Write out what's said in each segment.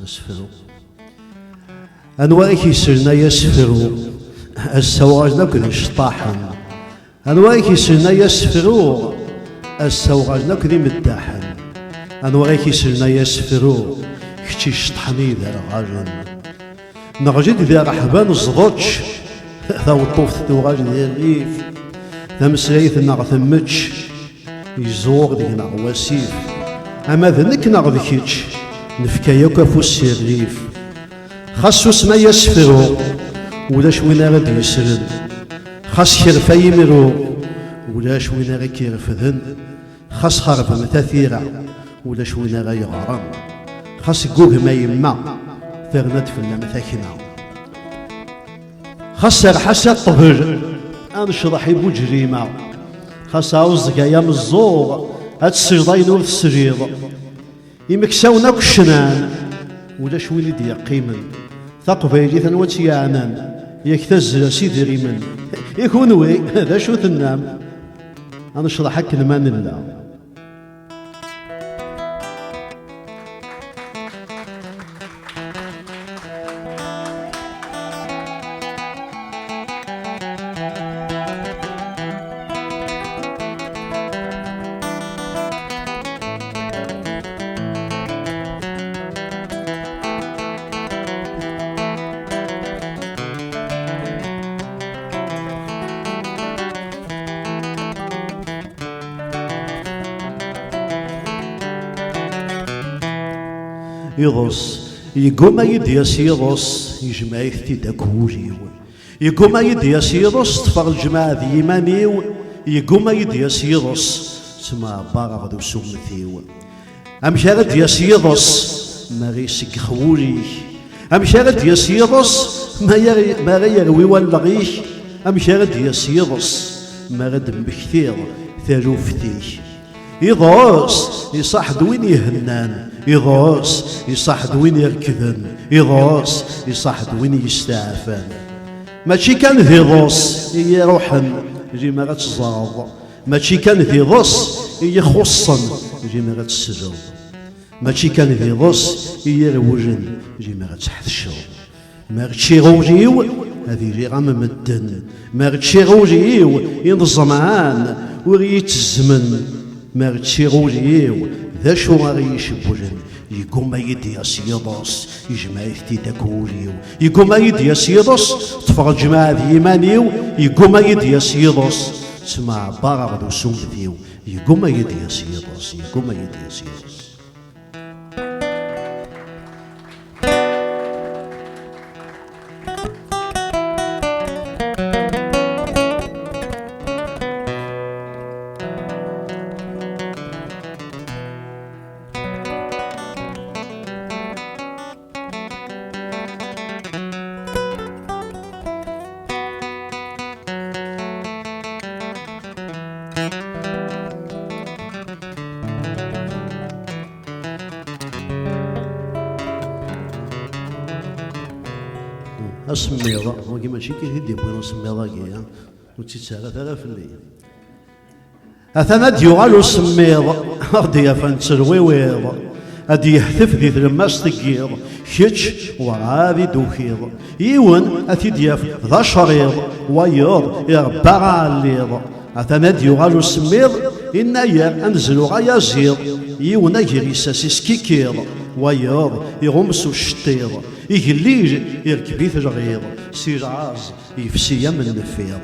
نسفرو أنواع كيسرنا يسفرو السواغ كذا شطاحا أنواع كيسرنا يسفرو السواغ كذا مداحا أنواع كيسرنا يسفرو كتي شطحني ذا الغاجن نغجد ذا رحبان الزغوتش ذا الطوف تواجد ذا الريف ذا مسريث نغ ثمتش يزوغ دينا غواسيف أما ذنك نغ ذكيتش نفكايا كفوس الريف خاصو سما يسفرو ولاش وين غادي يسرد خاص كرفا يمرو ولاش وين غا كيرفدن خاص خرب متاثيرة ولاش وين غا يغرم خاص يقوه ما يما ثغنت في المثاكنة خاص رحاسة طبر أنشرح يبو جريمة خاص عوزك يا مزور هاد السيضاين ور السريض يمكساونا كشنان ولاش وين يدي قيمن ثقفيلي ثنوات يا عنان يكتزل سيدي ريمن يكون وي هذا شو تنام أنا شرحك المان الله يغص يقوم يدياس يغص يجمع يثتي داكوليو يقوم يدياس يغص تفر الجماعة ذي يمانيو يقوم يدياس يغص سما باغا ذو سمثيو أمشار دياس يغص ما غيسك خوليك أمشار دياس يغص ما غيروي والغيش أمشار دياس يغص ما غد مكثير ثالوفتيك يضاس يصاحد وين يهنان يضاس يصاحد وين يركضن يضاس يصاحد وين يستعفن ماشي كان ذي ضاس يروحن يجي ما غتزاض ماشي كان ذي ضاس يخصن يجي ما غتسجل ماشي كان ذي ضاس يروجن يجي ما غتحثشو ما غتشي غوجيو هذي اللي غام مدن ما غتشي غوجيو ينظمان وريت الزمن ما غتشي غوجيو ذا شو غادي يشبوجن يقوم يدي سيضاس يجمع يثتي داكوليو يقوم يدي سيضاس تفرج الجماعة ذي يمانيو يقوم يدي سيضاس تسمع باغا ذو سمثيو يقوم يدي سيضاس يقوم يدي سيضاس السميضة وكي ماشي كيدي بغينا السميضة كيا وتتسالى ثلاث الليل أثنا ديوغالو السميض أردي أفن تسلويويض أدي يحثف ذي ثلماس تقيض كيتش وغادي دوخيض يون أثي دياف ذا شريض ويض يربع عليض أثنا ديوغالو السميض إنا يا أنزلو غايا زيض يون أجري ساسيس كيكيض ويض يغمسو الشطيض يقليج يركبي في الغيض سيرعاز يفسي من النفيض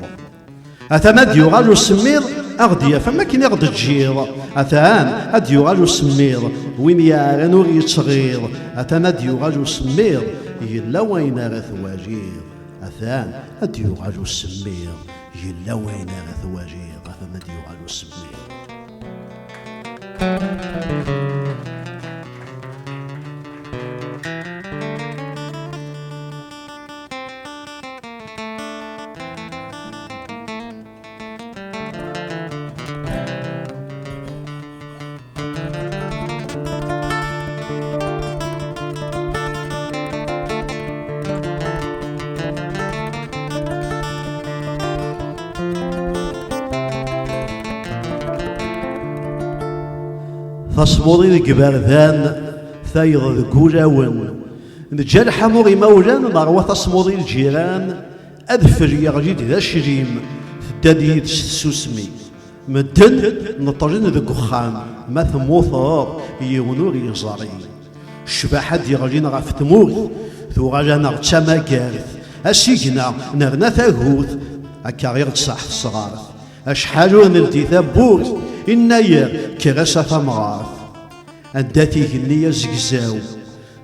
أثما ديوغالو السميض أغديا فما كين يغد الجيض أثان أديوغالو السميض وين يعلن ور يتغيض أثما ديوغالو السميض يلا وين غثواجيض أثان أديوغالو السميض يلا وين غثواجيض أثما ديوغالو السميض تصمودي ذيك بردان ثايض ذكولاون نجا الحمور مولان ضروة تصمودي الجيران أذفر يغجيد ذا شريم تدادي تسوسمي مدن نطرين ذك وخام ما ثموثر يونور يزاري الشباحة يغجين غاف تموت ثو غاجانا تشاما كارث السيجنا نغنا ثاغوث هكا غير تصح الصغار أشحالو نلتي ثابوث إنايا كراسة ثمغاث أنداتي هنية زقزاو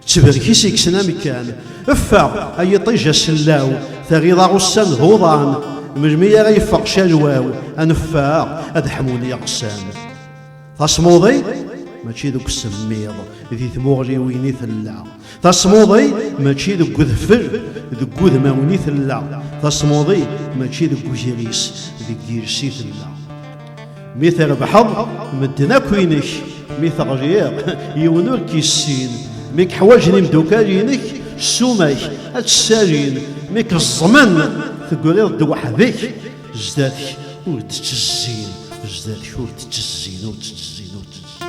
تبركي سيكسنا مكان افا أي طيجة سلاو ثغيضا غسان هوضان مجمية غيفق شالواو أنفا أدحموني غسان تصموضي ماشي دوك السميض ذي ثموغلي ويني ثلا تصموضي ماشي دوك ذفر دوك ذما ويني ثلا تصموضي ماشي دوك جيريس ذي جيرسي ثلا مثل بحض مدنا كوينك مثل غير يونور كيسين ميك حواجني مدوكالينك السومك السالين ميك الزمن تقولي ضد وحدك زداتك وتتجزين زداتك وتتجزين وتتجزين وتتجزين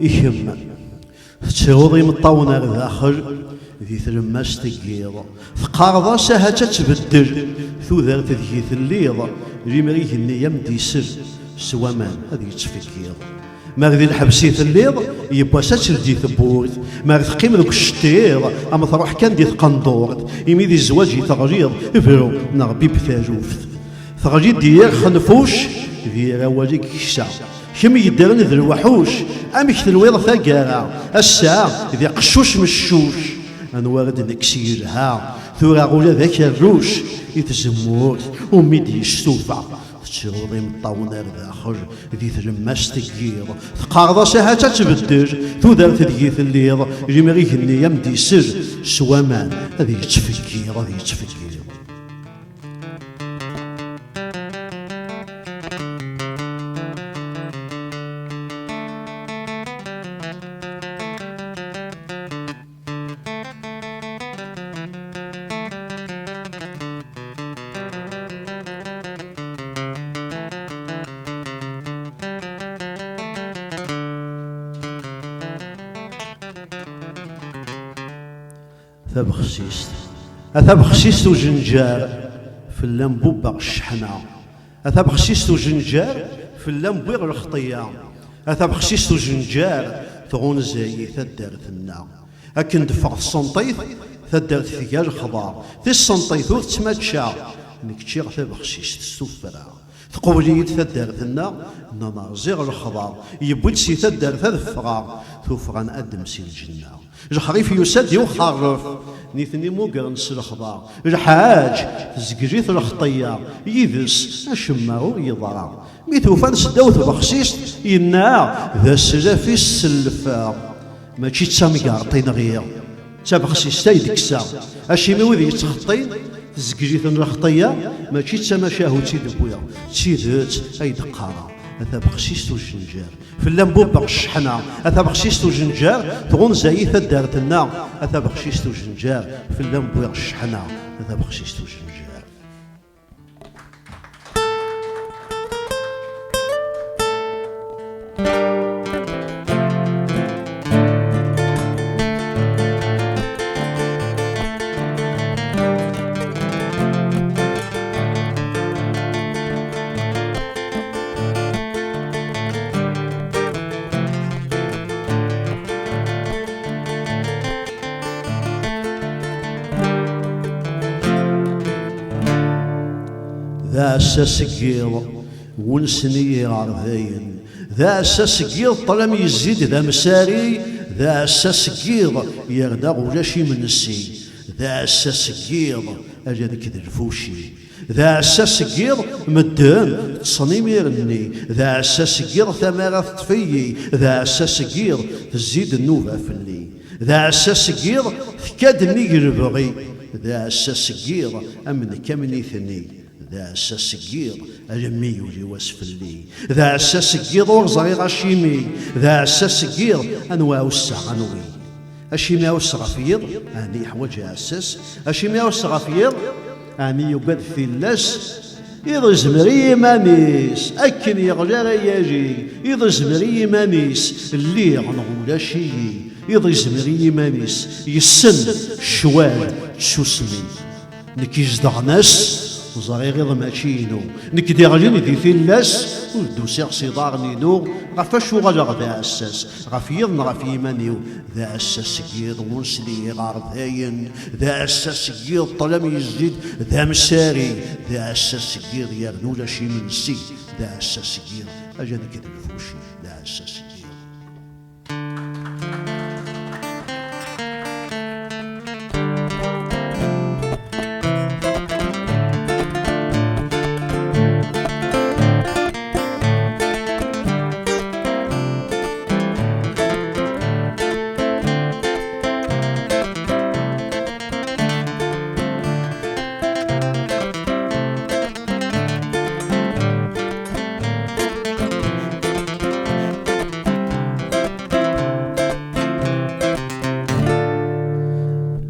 إهم تشوضي مطاونا داخل ذي ثلماس تقيض فقارضا ساها تتبدل ثوذر تذكي ثليض ريمريه النية مديسر سوامان هذه يتفكيض ما غادي الحبسي ثليض يبوا ساتشردي ثبورت ما غادي تقيم ذوك الشتير اما تروح كان دي ثقندورت يمي ذي الزواج تغريض فرو نغبي بثاجوفت ثغريض ديال خنفوش ذي رواجك كشا كم يدرن ذي الوحوش أمك تلويض ثقارا الساعة ذي قشوش مشوش أنوارد نكسيرها ثورا غولا ذاك الروش يتزموت وميدي يشتوفا تشروضي مطاونا داخل ذي ثلماس تقيض تقارضا ساها تتبدل ثودار تدقيث الليض جيمريه النية مدي سر سوامان هذي يتفكير هذي يتفكير ثاب خسيست أثاب خسيست وجنجار في اللمبو باغ الشحنة أثاب خسيست وجنجار في اللمبو غير الخطية أثاب خسيست وجنجار ثغون زاي ثدارتنا أكن دفع السنطيث ثدارت ثقال الخضار في السنطيث تماتشا نكتشيغ ثاب خسيست السفرة تقولي ثدارتنا ننازيغ الخضار يبوت سي ثدارت ثفغار ثفغان أدم سي الجنة الخريف يسد يخرف نيثني موقر نس الخضار الحاج تزقجيث الخطية يذس أشماو يضرع ميتوفان سداوث بخسيس ينا ذا السلافي السلفا ماشي تسامقارطين غير تابخسيس تايدكسا أشيمي وذي يتخطين تزقجيث الخطية ماشي تسامشاهو تيدبويا تيدت أي دقارة هذا بخسيستو الجنجار في اللمبوب باغ الشحنة هذا بخسيستو الجنجار تغون زايثة دارتنا هذا بخسيستو الجنجار في اللمبوب باغ الشحنة هذا بخسيستو الجنجار ذا الساسقيض ونسني غارذين ذا الساسقيض طلم يزيد ذا مساري ذا الساسقيض يغدا غولاشي من السي ذا الساسقيض أجا ذيك الفوشي ذا عساس كير مدن تصنيميرني، ذا عساس كير ثمرة تطفيي، ذا عساس كير تزيد النوبة فلي، ذا عساس كير ثكاد نيجر بغي، ذا عساس كير أمن كمني ثني، ذا عساس كير ألمي يولي واسفلي، ذا عساس كير ورزغي غشيمي، ذا عساس كير أنواع السعنوي. أشيمي وسغفير أني يحوج عساس، أشيمي وسغفير أني يقد في اللاس، إذا زمري مانيس أكن يغجر يجي، إذا زمري مانيس اللي غنغولا شيء، إذا زمري مانيس يسن شوال تسوسمي، نكي زدغ ناس وزغي غير ماشينو، نكي دي غجيني دي في اللاس ودوسيغ صداغ نينو، غفاشو غجر ذا عساس، غف يضن غف يمانيو، ذا عساس كيض ونسلي غار ذاين، ذا عساس كيض طلم يزيد، ذا مساري، ذا عساس كيض يردولا شي منسي، ذا عساس كيض أجا ذاك الفوشي، ذا عساس كيض.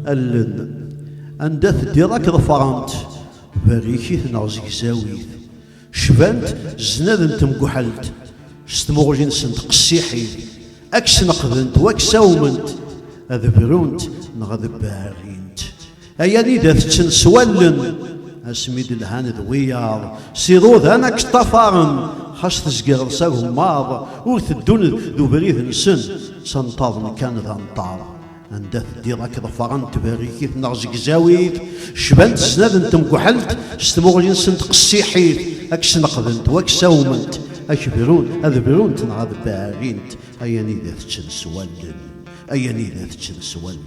ألن أندث ديراك ظفرانت بريكي نغزيك زاويث شبانت زناد تمقحلت ستمغجين سنت قسيحي أكس نقذنت واكس أومنت أذبرونت نغذبارينت أياني ذات تنسولن أسميد الهان ذويار سيرو ذانا كتفارن خاص تزقر ساهم ماض وثدون ذو بريد نسن سنطاضن كان ذا نطار عندها ديراك ظفران تباريكي نغزك زاويت شبانت سناد تمكحلت ستمغجين سنت قسيحيت أكس نقذنت واكس أومنت أكبرون أذبرون تنغذ بارينت أياني ذات تنسولن أياني ذات تنسولن.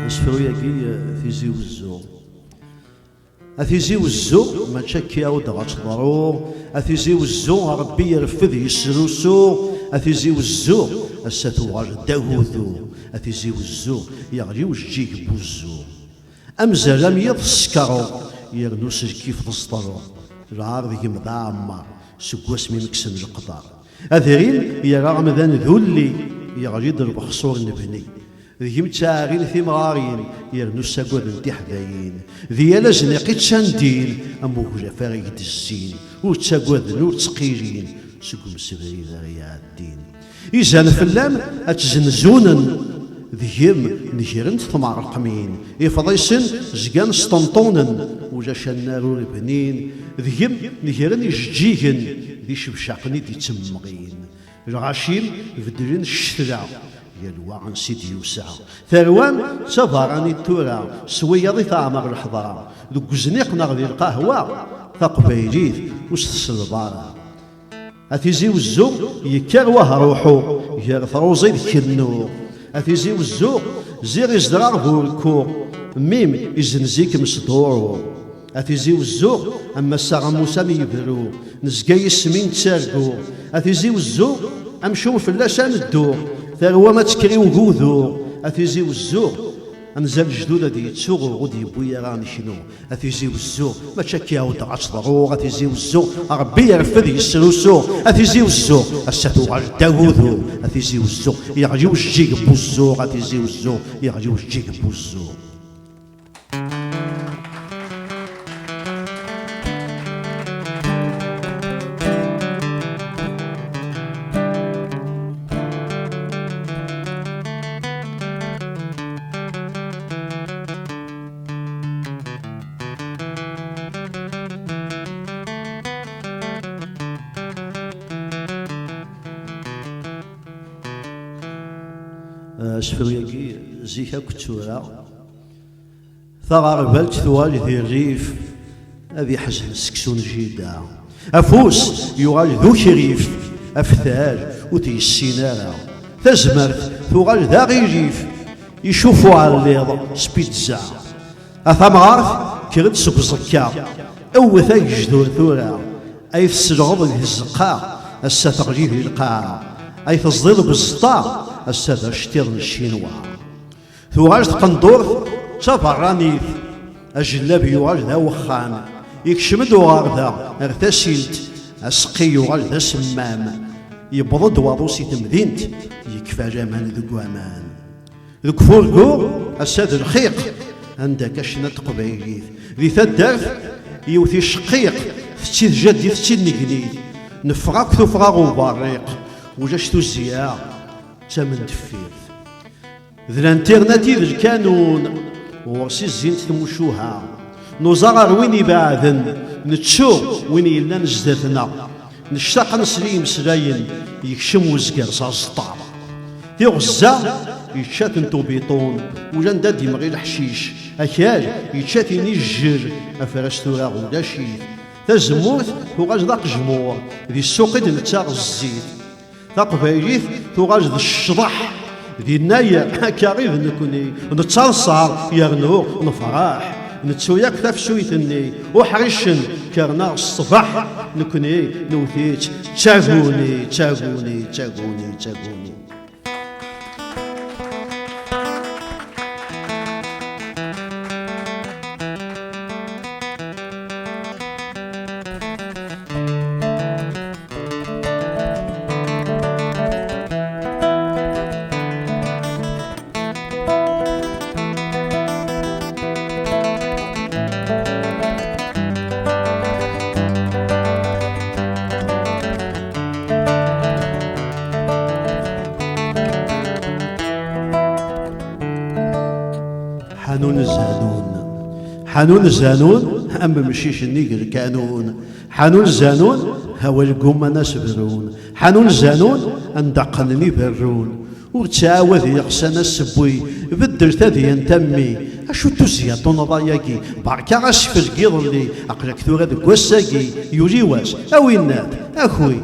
أسفروياكي تيزي وزو أثيزي وزو ما تشكي أود غتضرو أثيزي وزو ربي يرفذ يسروسو أثيزي وزو الساتو غاج داوذو أثيزي وزو يغلي وجيك بوزو أمزال لم يضسكرو يغنوس كيف تسطرو العارض يمضى عمار سكواس مي مكسن القطار أثيرين يرى مذان ذولي يغلي ضرب خصور نبني ذي متاعين ثمغارين يرنو الساقود تحذاين ذي لازنقي تشاندين أمو جفاري الزين وتساقود نور تسقيرين سقم السبري ذا الدين إذا فلام أتزنزونا ذيهم نجرن ثمار القمين إفضيسن زقان سطنطونا وجاش النار البنين ذيهم نجرن يجيهن ذي شبشاقني دي تمغين الغاشيم يبدلين الشترع يلوى عن سيدي يوسع ثروان تظهرني التورا سويا ضي تعمر الحضارة ذوك زنيق نغذي القهوة ثقبيليت وسط البارة أثيزي والزوق يكر وهروحو يغفروزي الكنو أثيزي والزوق زيغ يزدرار بولكو ميم يزنزيك مصدورو أثيزي والزوق أما الساغ موسى ميبرو نزقاي السمين تسارقو أثيزي والزوق أمشو فلاشان الدور ثروة ما تكري وجوذو أثيزي والزوق أنزل جدودة دي تسوغو غدي بويا راني شنو أثيزي والزوق ما تشكي عود عصرو أثيزي والزوق ربي يرفض يسروسو أثيزي والزوق الساتو غداوذو أثيزي والزوق يعجيو الجيك بوزوق أثيزي والزوق يعجيو الجيك بوزوق. سفرياكي زيكا كتورا ثغربلت ثوالي ذي الريف أبي حزن سكسون جيدا أفوس يغال ذو شريف أفتاج وتي السينارة تزمرت ثغال ذا غيجيف يشوفوا على الليض سبيتزا أثمغارث كرد سوق زكا أوثا يجدور ثورا أي تسلغض الهزقاء الساتق جيد القاع أي تصدير بالسطا الساتق شتير الشينوا ثغال تقندور تفرانيث أجلاب يغال ذا وخان يكشمد وغار ذا اغتسلت أسقي يغال ذا سمام يبرد وضوسي تمدينت يكفى جمان ذو أمان ذو كفورقو الساد الخيق عندك أشنا تقبيليث ذي ثدرت يوثي شقيق فتشيذ جدي فتشيذ نقنيد نفغاك ثفغاغ وباريق وجاشتو الزياء تمن دفيرت ذي الانترنت ذي الكانون ورسي الزينت تمشوها نوزغر وين يبعثن نتشو وين يلنا نجدتنا نشتاق نسليم سلاين يكشم وزقر صاصطار في غزة يتشات انتو بيطون وجان دادي مغي الحشيش أكاج يتشاتيني الجر أفرش ثورا غودا شيث تزموت ثوغاج ذاق جمور ذي السوق نتاغ الزيت تقبايليث ثوغاج ذي الشضح ذي النايا كاريذ نكوني نتصلصر يغنو نفرح نتسوياك تفسويتني وحرشن كرنا الصباح نكوني نوثيت تاغوني تاغوني تاغوني تاغوني حنون الزانون حنون الزانون أما مشيش النيقر كانون حنون الزانون هو القوم ناس برون حنون الزانون اندقنني برون وتعاوذ يقسنا السبوي بدل تذي ينتمي اشو تزيا نضاياكي بركا غاسفر قيضلي اقلك ثورة كوساكي يولي واس اوينات اخوي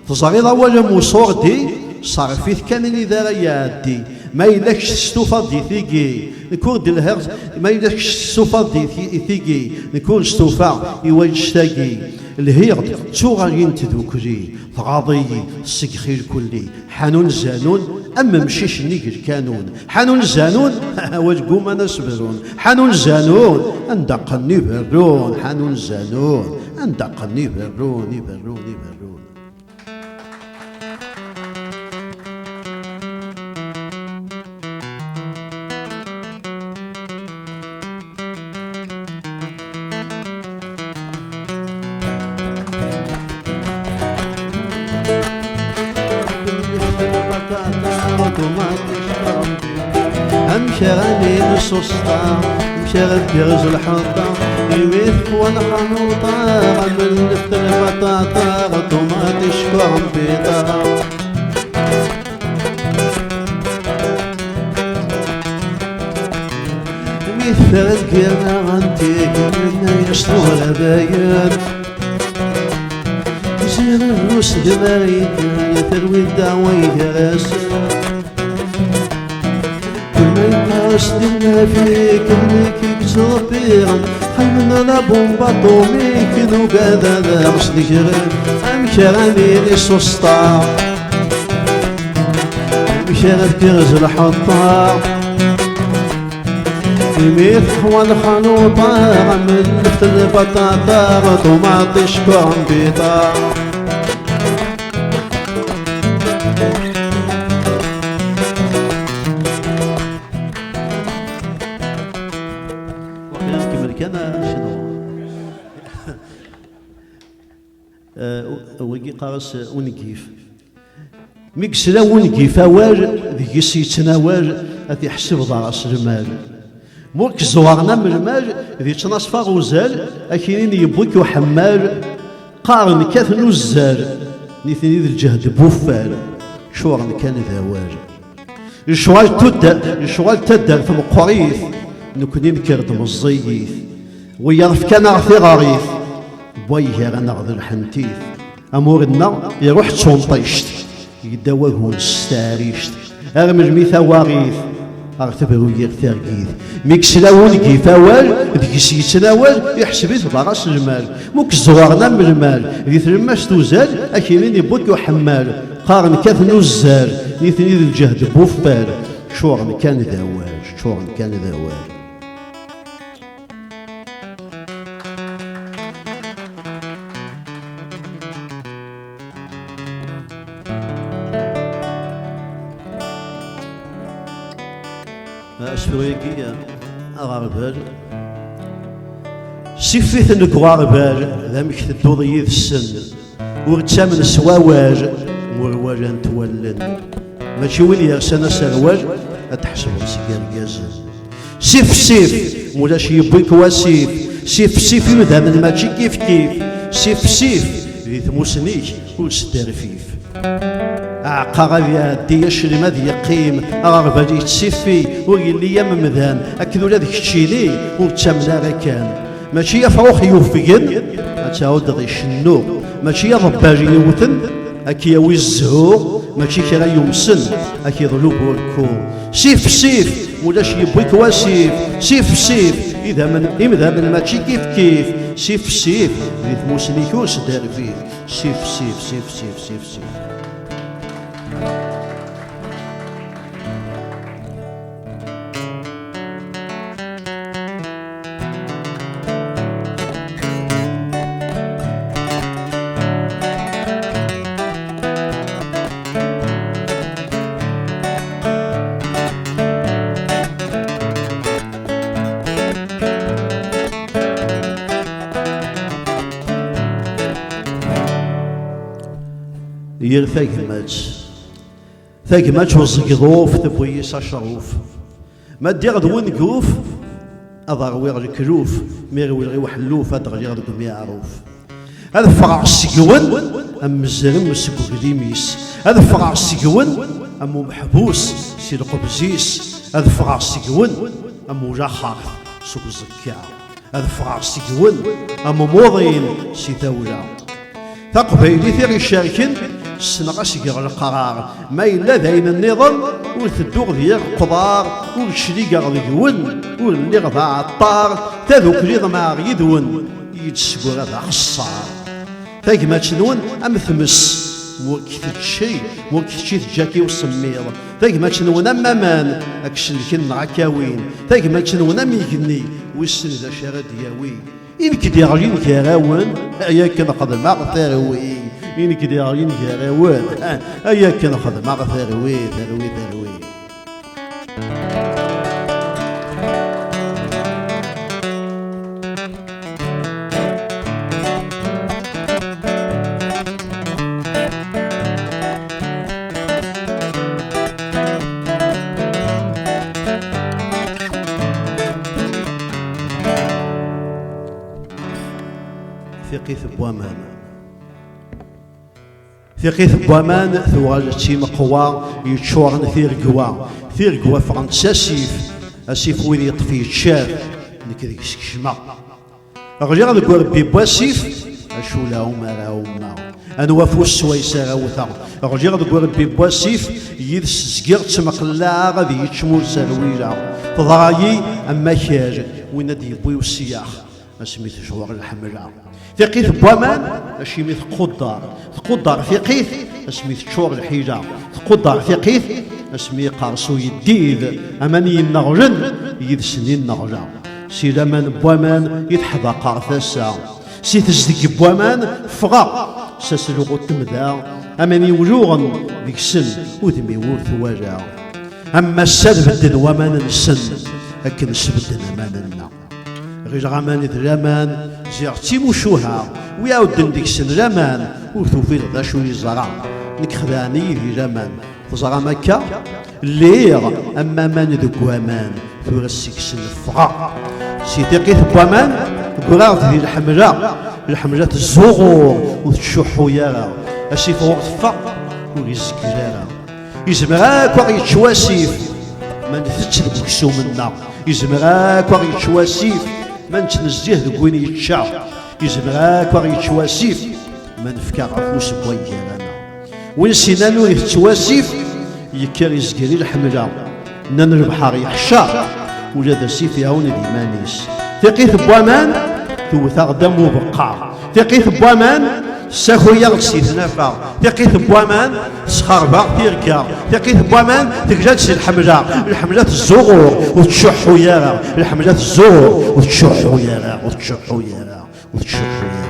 تزغيض اولا موصور دي صار كان إذا يعدي ما يلاكش ستوفا دي ثيقي نكون دي الهرز ما يلاكش ستوفا دي ثيقي نكون ستوفا يوجشتاقي الهيرد توغالين تذوكري ثغاضي السكخي الكلي حنون زانون أما مشيش نيك الكانون حنون زانون وجقوم أنا سبرون حنون زانون أندقني برون حنون زانون أندقني برون يبرون يبرون امشي غني بالسوسطة امشي غدي غزل الحطة يميث وانا خنوطة غمل نفت البطاطا غطوماتي شكوع مبيطة يميث ثلاث كيرنا غنتيك منا يشتو العبايات يصير الروس دماغي يثروي الدعوة راسي أسدنا فيك منك كتوبيرا حلمنا لابون باطوميك ذو كذا ذا غسل جرم أمشي غني لي سوسطا أمشي غدي غزل الحطة يميث والخلوطة غمل نفت البطاطا غطوماطي شكوع مبيطا ويجي قارس ونقيف ميكسلا ونقيف أوال ذي يتناول ذي يحسب ضراس المال مورك زوارنا من المال ذي تنصفى غزال أكينين يبوك وحمال قارن كاث نزال نيثني ذي الجهد بوفال شورن كان ذاوال يشوال تدر في مقريث نكوني نكرد مزيث ويرف كان غثي غريث بويه غنغذ الحنتيث أمورنا يروح تشونطيشت يداوه ستاريشت أغم الميثا واغيث أغتبرو يغترقيث ميكسلاون كيفاوال ديكس يتناول يحسبيت براس المال موك الزوارنا من المال ذي الماس توزال أكينين يبوك وحمال قارن كاث نوزال نيثني ذي الجهد بوفال شورن كان ذاواج شورن كان ذاواج أسويكي أغربال سيفيث نكغربال ذامك تدوض يذ السن ورتامن سواواج مرواج نتولن ماشي وين يغسانا سرواج أتحسب سيجار جازن سيف مولاش يبويك وسيف سيف يمدان ماشي كيف سيف ذي ثموسنيك وسدار فيف عقا غادي يعدي يشري ماذ يقيم غادي يتسفي ويلي يا ممذان اكيد ولا ديك الشيني وتامنا كان ماشي يفروخ يوفقن تعاود غي يشنو ماشي ضباجي يوثن اكي يوي الزهور ماشي كرا يمسن اكي ظلوب وركو سيف ولاش يبويك وسيف سيف اذا من ماشي كيف سيف ذي ثموسنيك وسدار فيه سيف يل ثاقمات وزقضوف تبويس شروف ما دير دوين قوف أضغوي غير كلوف ميغوي غير وحلوف أضغوي غير قوم يعروف هذا فرع السقون أم الزرم السقو قديميس هذا فرع السقون أم محبوس سي القبزيس هذا فرع السقون أم مجخر سوق الزكاة هذا فرع السقون أم موضين سي دولة تقبيلي ثير الشاركين السنغاس يقرا القرار ما إلا ذاين النظام وتدوغ ذي القضار والشريقة غادي يون واللي غدا عطار تذوك لي ضماغ يدون يتسقو غدا خصار تاكما تشنون أم ثمس موكث الشي تجاكي والسمير تاكما تشنون أم مان أكشن كنا عكاوين تاكما تشنون أم يغني والسن ذا شارد ياوي إنك ديالين كراون أيا كان قد ما غثاروي إنك ديالين كراون أيا كان قد ما غثاروي ثاروي في قيث بوامان ثوال تيم قوا يتشورن ثير قوا فرنسا سيف ويدي يطفي الشاف نكذيك سكشما غير غادي يقول ربي بواسيف اشو لهم راهما انا وافو السويسه غاوثا غير غادي يقول ربي بواسيف يدس سكير تمقلا غادي يتشمو سرويجا فضايي اما كاج وين غادي يبوي السياح اسميت شوار الحمراء في قيث بوامان اشي ميث قدار في قيث اسميت شوار الحيجه قدار في قيث اسمي قارصو يديد اماني النغجن يدسني النغجه سي لمان بوامان يتحضى قارثاسا سي تزدك بوامان فغا ساسلوغو تمدا اماني وجوغن ديك السن ودمي ورث واجع اما السد بدن ومان السن لكن السبدن اماننا غير غامان ذلامان زيغ تيموشوها ويعاود ديك السن لامان وثوفي ذا شو يزرع نكخذاني في لامان تزرع مكة ليغ اما مان ذوك وامان ثورا السكسن الفغا سيتي قيث بوامان قرارت في الحملة الزغور وتشوحو يارا اسي فوق فا ورزق جارا يزمراك وغيتشواسيف ما نثتش بكسو منا، يزمراك وغيتشواسيف ما نتنزيه ذك وين يتشا، يزمراك وغيتشواسيف ما نفكا غفوس بويانا، وين سينا نور يتشواسيف يكر يزقري الحملة نان البحر يحشر ولا ذا سيف يعاون ديمانيس، ثقيت بوامان توث غدام وبقع، ثقيت بوامان ساخويا غسيت نافع، ثقيت بوامان سخربا تيركا، ثقيت بوامان تكجات سي الحملة، الحملة الزغور وتشح وياها، الحملة الزغور وتشح وياها وتشح وياها وتشح وياها.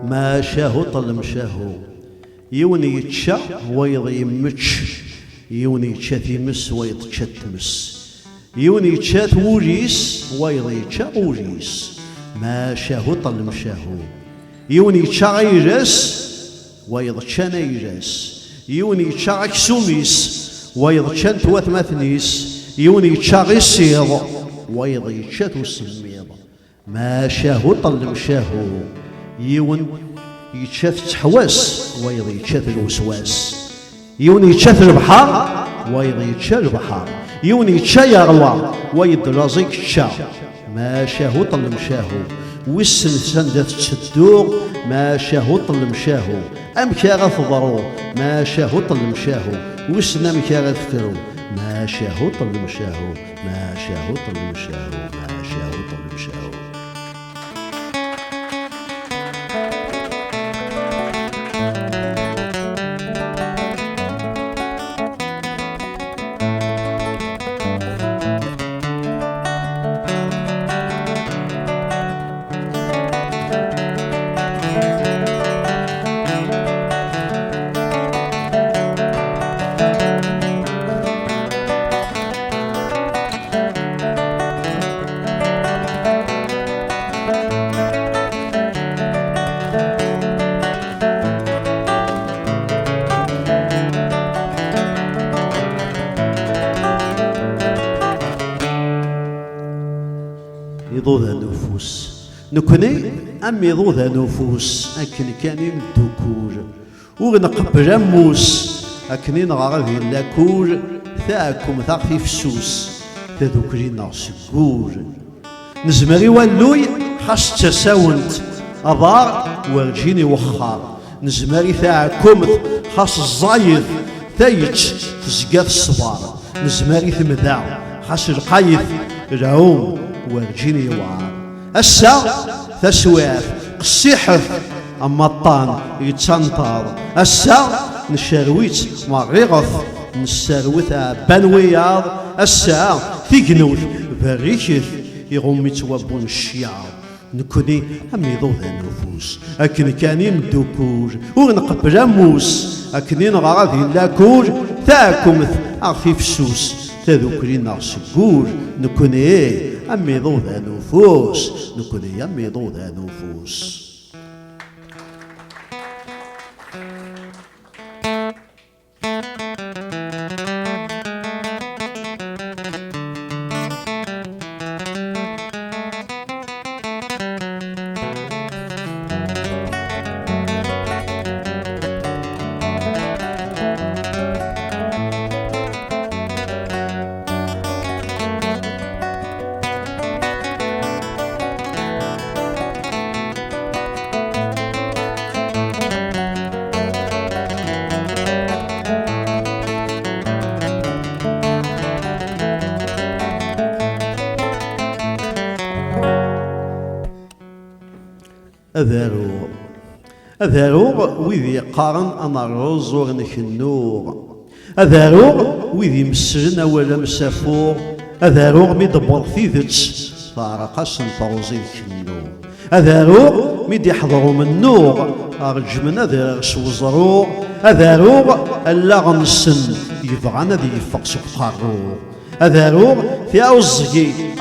ما شاهو طل مشاهو يوني يتشا ويض يمتش، يوني يتشا تيمس ويض تشا تمس، يوني يتشا وجيس ويض يتشا وجيس. ما شاهو طل مشاهو يوني يتشا غيجاس ويض تشا نيجاس، يوني يتشا كسوميس ويض تشا توات مثنيس، يوني يتشا غيسيض ويض يتشا توسميض. ما شاهو طل مشاهو يون يتشاف تحواس ويض يتشاف الوسواس، يون يتشاف البحر ويض يتشاف البحر، يون يتشا يغوى ويض رازيك تشا. ما شاهو طل مشاهو وسن سندات تشدوغ، ما شاهو طل مشاهو أمكا غتضرو، ما شاهو طل مشاهو وسن أمكا غتفترو. ما شاهو طل مشاهو ما شاهو طل مشاهو ما شاهو طل مشاهو. يضوذ النفوس نكوني أم يضوذ النفوس أكن كان يمدوكوج وغنقبل أموس أكني نغاغي لاكوج ثاكم ثاقفي فسوس تذوكرينا سكوج نزمري واللوي خاص تساونت أضار ورجيني وخار نزمري ثاكم خاص الزايد ثايتش تزقاف الصبار نزمري ثمذا خاص القايد العوم ورجيني وعار السا تسواف قصيحف أما الطان يتسنطر السا نشارويت مريغث نسارويت بنوياض السا تيقنوث بريكث يغمي توابون الشيار نكوني أمي ضوذ النفوس أكن كاني مدوكوج ونقبل أموس أكني نغاغي لاكوج ثاكم أغفي فسوس تذكرين سكوج نكوني أمي ضوذ النفوس نكوني أمي ضوذ النفوس. أذاروغ ويذي قارن أنا الرز ورنك النور أذاروغ ويذ يمسلن أولا مسافور أذاروغ مي دبر ثيذتش فارقاس نطوزي الكنو أذاروغ مي يحضروا من النور أرجمنا ذا سوزروغ أذاروغ ألا غنسن يبغانا ذي يفق سوق قارو أذاروغ في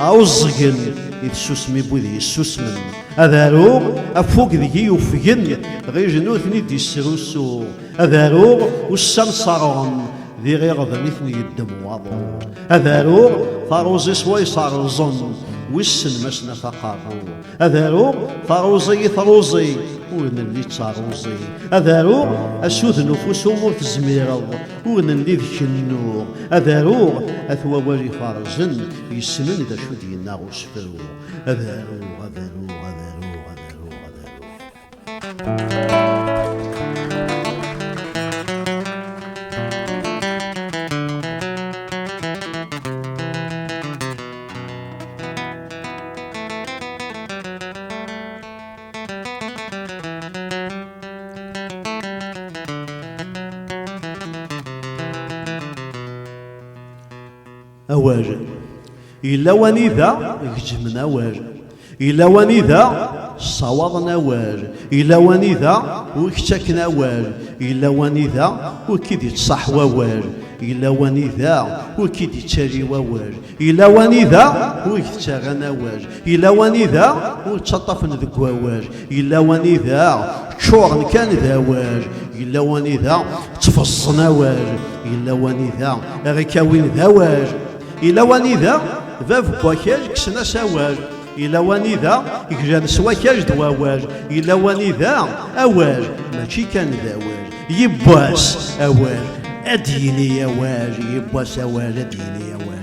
أوزقن إذ سوسمي بوذي السوسمن أذاروغ أفوق ذي يوفقن غير جنوثني دي السروسو أذاروغ والسمسرون ذي غير ذنثني الدمواضو أذاروغ فاروزي سوي صار الظن والسن مسنا فقارو أذاروغ فاروزي ورن اللي تاروزي أذاروغ أسود نفوس أمور تزميرض ورن اللي ذك النور أذاروغ أثوى ولي فارزن يسمن إذا شو دينا غسفرو أذاروغ أواجه إلا ونذا يجمنا واجه إلا ونذا صوضنا واجه إلا ونذا وكتكنا واجه إلا ونذا وكيد يتصحوى واجه إلا ونذا وكيد يتشاري واجه إلا ونذا ويتشاغنا واجه إلا ونذا وتشطف ذكوا واجه إلا ونذا شورن كان ذا واجه إلا ونذا تفصنا واجه إلا ونذا غيكاوين ذا واجه إلا ونذا ذاف بواكاج كسنا سواج إلا ونذا يكجان سواكاج دواواج إلا ونذا أواج ماشي كان ذاواج يبواس أواج أديني أواج يبواس أواج أديني أواج